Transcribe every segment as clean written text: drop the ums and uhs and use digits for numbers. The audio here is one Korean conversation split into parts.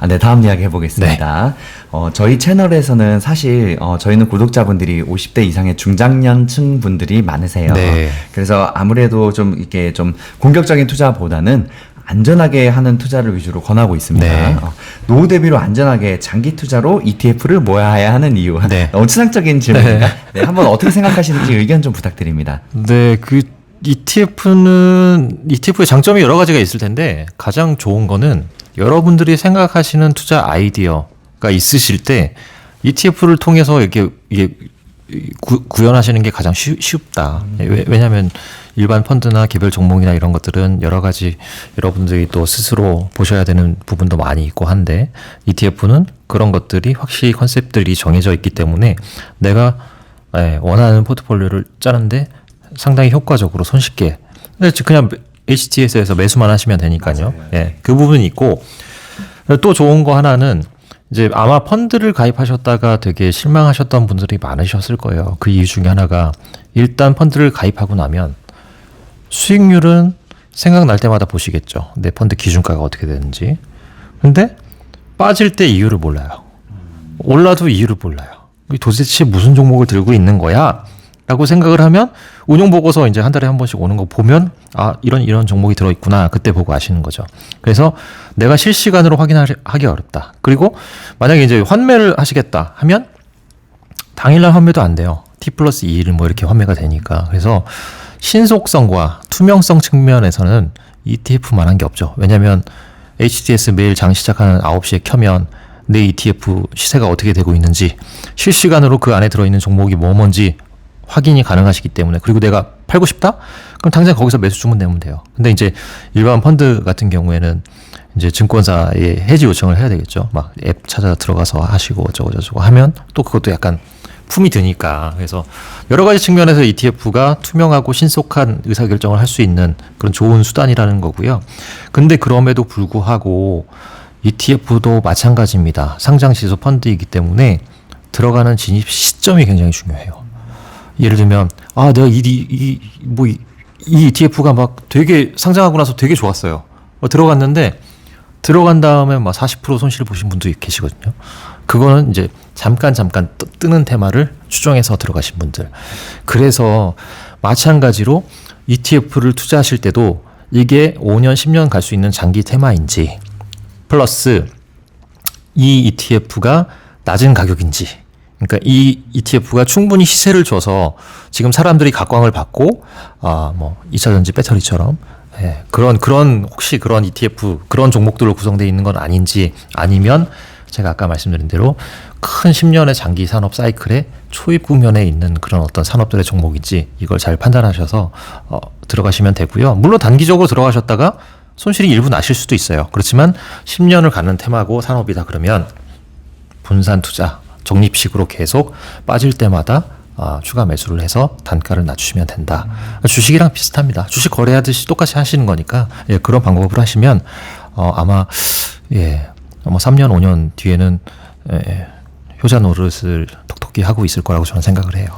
네, 다음 이야기 해보겠습니다. 저희 채널에서는 사실 저희는 구독자분들이 50대 이상의 중장년층 분들이 많으세요. 네. 그래서 아무래도 좀 이렇게 좀 공격적인 투자보다는 안전하게 하는 투자를 위주로 권하고 있습니다. 네. 노후 대비로 안전하게 장기 투자로 ETF를 모아야 하는 이유. 네. 너무 추상적인 질문입니다. 네, 한번 어떻게 생각하시는지 의견 좀 부탁드립니다. 네, ETF의 장점이 여러 가지가 있을 텐데 가장 좋은 거는 여러분들이 생각하시는 투자 아이디어가 있으실 때 ETF를 통해서 이게 구현하시는 게 가장 쉽다. 왜냐하면 일반 펀드나 개별 종목이나 이런 것들은 여러 가지 여러분들이 또 스스로 보셔야 되는 부분도 많이 있고 한데 ETF는 그런 것들이 확실히 컨셉들이 정해져 있기 때문에 내가 원하는 포트폴리오를 짜는데 상당히 효과적으로 손쉽게 그냥 HTS에서 매수만 하시면 되니까요. 예, 그 부분이 있고 또 좋은 거 하나는 이제 아마 펀드를 가입하셨다가 되게 실망하셨던 분들이 많으셨을 거예요. 그 이유 중에 하나가 일단 펀드를 가입하고 나면 수익률은 생각날 때마다 보시겠죠. 내 펀드 기준가가 어떻게 되는지. 근데 빠질 때 이유를 몰라요. 올라도 이유를 몰라요. 도대체 무슨 종목을 들고 있는 거야? 라고 생각을 하면 운용 보고서 이제 한 달에 한 번씩 오는 거 보면 이런 종목이 들어있구나. 그때 보고 아시는 거죠. 그래서 내가 실시간으로 확인하기 어렵다. 그리고 만약에 이제 환매를 하시겠다 하면 당일날 환매도 안 돼요. T+2일 뭐 이렇게 환매가 되니까. 그래서 신속성과 투명성 측면에서는 ETF만한 게 없죠. 왜냐하면 HTS 매일 장 시작하는 9시에 켜면 내 ETF 시세가 어떻게 되고 있는지 실시간으로 그 안에 들어있는 종목이 뭔지 확인이 가능하시기 때문에 그리고 내가 팔고 싶다? 그럼 당장 거기서 매수 주문내면 돼요. 근데 이제 일반 펀드 같은 경우에는 이제 증권사에 해지 요청을 해야 되겠죠. 막 앱 찾아 들어가서 하시고 어쩌고 하면 또 그것도 약간 품이 드니까. 그래서 여러 가지 측면에서 ETF가 투명하고 신속한 의사결정을 할 수 있는 그런 좋은 수단이라는 거고요. 근데 그럼에도 불구하고 ETF도 마찬가지입니다. 상장지수 펀드이기 때문에 들어가는 진입 시점이 굉장히 중요해요. 예를 들면 내가 이 ETF가 막 되게 상장하고 나서 되게 좋았어요. 들어갔는데 들어간 다음에 막 40% 손실을 보신 분도 계시거든요. 그거는 이제 잠깐 뜨는 테마를 추정해서 들어가신 분들. 그래서 마찬가지로 ETF를 투자하실 때도 이게 5년, 10년 갈 수 있는 장기 테마인지 플러스 이 ETF가 낮은 가격인지 그러니까 이 ETF가 충분히 시세를 줘서 지금 사람들이 각광을 받고 뭐 2차전지 배터리처럼 그런 혹시 그런 ETF 그런 종목들로 구성되어 있는 건 아닌지 아니면 제가 아까 말씀드린 대로 큰 10년의 장기 산업 사이클의 초입 국면에 있는 그런 어떤 산업들의 종목인지 이걸 잘 판단하셔서 들어가시면 되고요. 물론 단기적으로 들어가셨다가 손실이 일부 나실 수도 있어요. 그렇지만 10년을 가는 테마고 산업이다 그러면 분산 투자 적립식으로 계속 빠질 때마다 추가 매수를 해서 단가를 낮추시면 된다. 주식이랑 비슷합니다. 주식 거래하듯이 똑같이 하시는 거니까 그런 방법을 하시면 아마 3년 5년 뒤에는 효자 노릇을 톡톡히 하고 있을 거라고 저는 생각을 해요.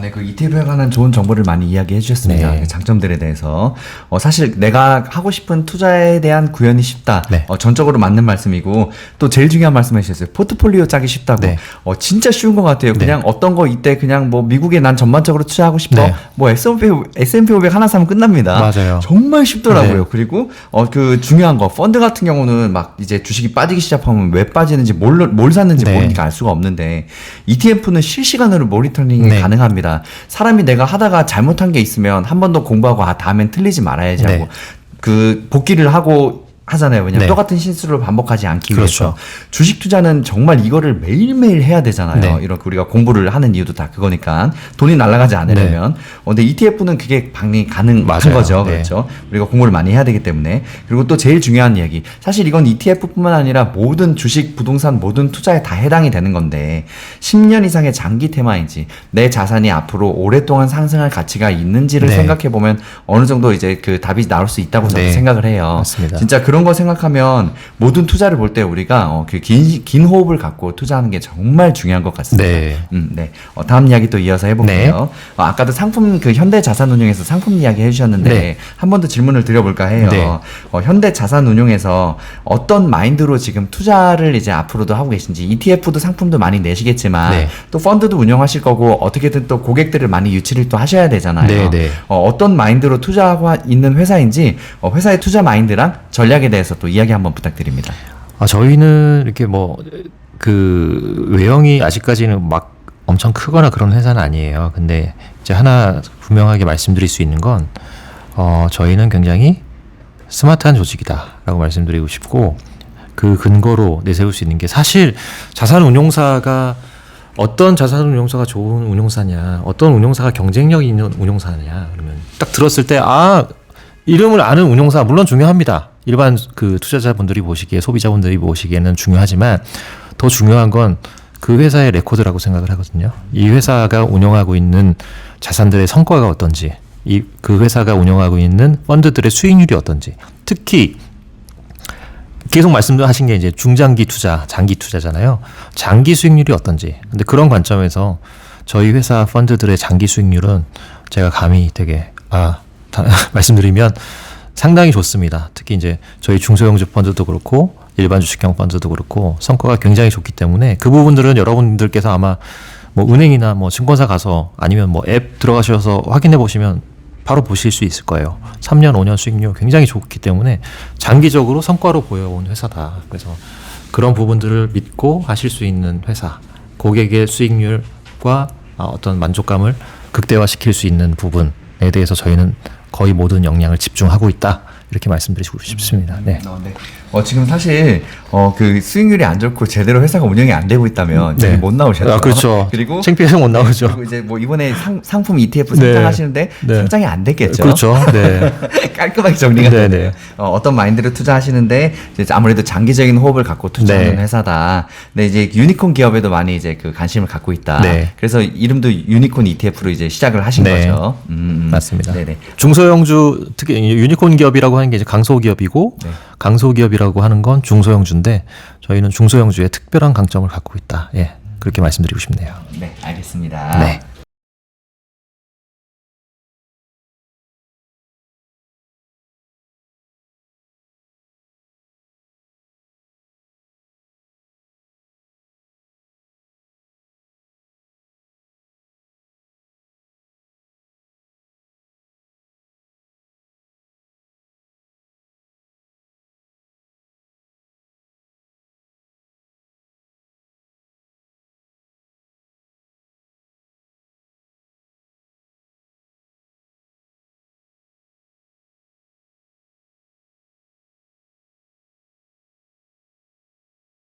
네, 그 ETF에 관한 좋은 정보를 많이 이야기해 주셨습니다. 네. 장점들에 대해서. 사실 내가 하고 싶은 투자에 대한 구현이 쉽다. 네. 전적으로 맞는 말씀이고, 또 제일 중요한 말씀 해주셨어요. 포트폴리오 짜기 쉽다고. 네. 진짜 쉬운 것 같아요. 그냥 어떤 거 이때 그냥 뭐 미국에 난 전반적으로 투자하고 싶어. 네. 뭐 S&P 500 하나 사면 끝납니다. 맞아요. 정말 쉽더라고요. 네. 그리고 그 중요한 거, 펀드 같은 경우는 막 이제 주식이 빠지기 시작하면 왜 빠지는지 뭘 샀는지 네. 모르니까 알 수가 없는데, ETF는 실시간으로 모니터링이 네. 가능합니다. 사람이 내가 하다가 잘못한 게 있으면 한 번 더 공부하고 다음엔 틀리지 말아야지 하고 네. 그 복기를 하고 하잖아요. 왜냐면 네. 똑같은 실수를 반복하지 않기 그렇죠. 위해서. 주식 투자는 정말 이거를 매일매일 해야 되잖아요. 네. 이렇게 우리가 공부를 하는 이유도 다 그거니까. 돈이 날아가지 않으려면. 근데 ETF는 그게 방이 가능한 맞아요. 거죠. 네. 그렇죠. 우리가 공부를 많이 해야 되기 때문에. 그리고 또 제일 중요한 이야기. 사실 이건 ETF뿐만 아니라 모든 주식, 부동산, 모든 투자에 다 해당이 되는 건데 10년 이상의 장기 테마인지 내 자산이 앞으로 오랫동안 상승할 가치가 있는지를 네. 생각해 보면 어느 정도 이제 그 답이 나올 수 있다고 저는 네. 생각을 해요. 맞습니다. 진짜 그런 그런 거 생각하면 모든 투자를 볼 때 우리가 긴 호흡을 갖고 투자하는 게 정말 중요한 것 같습니다. 네. 네. 다음 이야기 또 이어서 해볼게요. 아까도 상품 현대자산운용에서 상품 이야기 해주셨는데 네. 한 번 더 질문을 드려볼까 해요. 네. 현대자산운용에서 어떤 마인드로 지금 투자를 이제 앞으로도 하고 계신지, ETF도 상품도 많이 내시겠지만 네. 또 펀드도 운영하실 거고 어떻게든 또 고객들을 많이 유치를 또 하셔야 되잖아요. 네, 네. 어떤 마인드로 투자하고 있는 회사인지 회사의 투자 마인드랑 전략에 대해서 또 이야기 한번 부탁드립니다. 저희는 이렇게 외형이 아직까지는 막 엄청 크거나 그런 회사는 아니에요. 근데 이제 하나 분명하게 말씀드릴 수 있는 건 저희는 굉장히 스마트한 조직이다라고 말씀드리고 싶고, 그 근거로 내세울 수 있는 게, 사실 자산운용사가 어떤 자산운용사가 좋은 운용사냐, 어떤 운용사가 경쟁력 있는 운용사냐, 그러면 딱 들었을 때 이름을 아는 운용사 물론 중요합니다. 일반 그 투자자분들이 보시기에, 소비자분들이 보시기에는 중요하지만 더 중요한 건 그 회사의 레코드라고 생각을 하거든요. 이 회사가 운영하고 있는 자산들의 성과가 어떤지, 그 회사가 운영하고 있는 펀드들의 수익률이 어떤지, 특히 계속 말씀하신 게 이제 중장기 투자, 장기 투자잖아요. 장기 수익률이 어떤지. 근데 그런 관점에서 저희 회사 펀드들의 장기 수익률은 제가 감히 되게 말씀드리면 상당히 좋습니다. 특히 이제 저희 중소형주 펀드도 그렇고 일반 주식형 펀드도 그렇고 성과가 굉장히 좋기 때문에 그 부분들은 여러분들께서 아마 은행이나 증권사 가서 아니면 앱 들어가셔서 확인해 보시면 바로 보실 수 있을 거예요. 3년, 5년 수익률 굉장히 좋기 때문에 장기적으로 성과로 보여온 회사다. 그래서 그런 부분들을 믿고 하실 수 있는 회사, 고객의 수익률과 어떤 만족감을 극대화시킬 수 있는 부분에 대해서 저희는 거의 모든 역량을 집중하고 있다. 이렇게 말씀드리고 싶습니다. 네. 지금 사실 그 수익률이 안 좋고 제대로 회사가 운영이 안 되고 있다면 네. 여기 못 나오셨죠. 그렇죠. 그리고 창피해서 못 나오죠. 그리고 이제 이번에 상품 ETF 상장하시는데 상장이 안 됐겠죠. 그렇죠. 네. 깔끔하게 정리가 네, 되네요. 어떤 마인드로 투자하시는데 이제 아무래도 장기적인 호흡을 갖고 투자하는 회사다. 근데 이제 유니콘 기업에도 많이 이제 그 관심을 갖고 있다. 네. 그래서 이름도 유니콘 ETF로 이제 시작을 하신 거죠. 맞습니다. 네네. 중소형주, 특히 유니콘 기업이라고 하는 게 이제 강소기업이고, 강소기업이라고 하는 건 중소형주인데 저희는 중소형주에 특별한 강점을 갖고 있다. 예, 그렇게 말씀드리고 싶네요. 네, 알겠습니다. 네.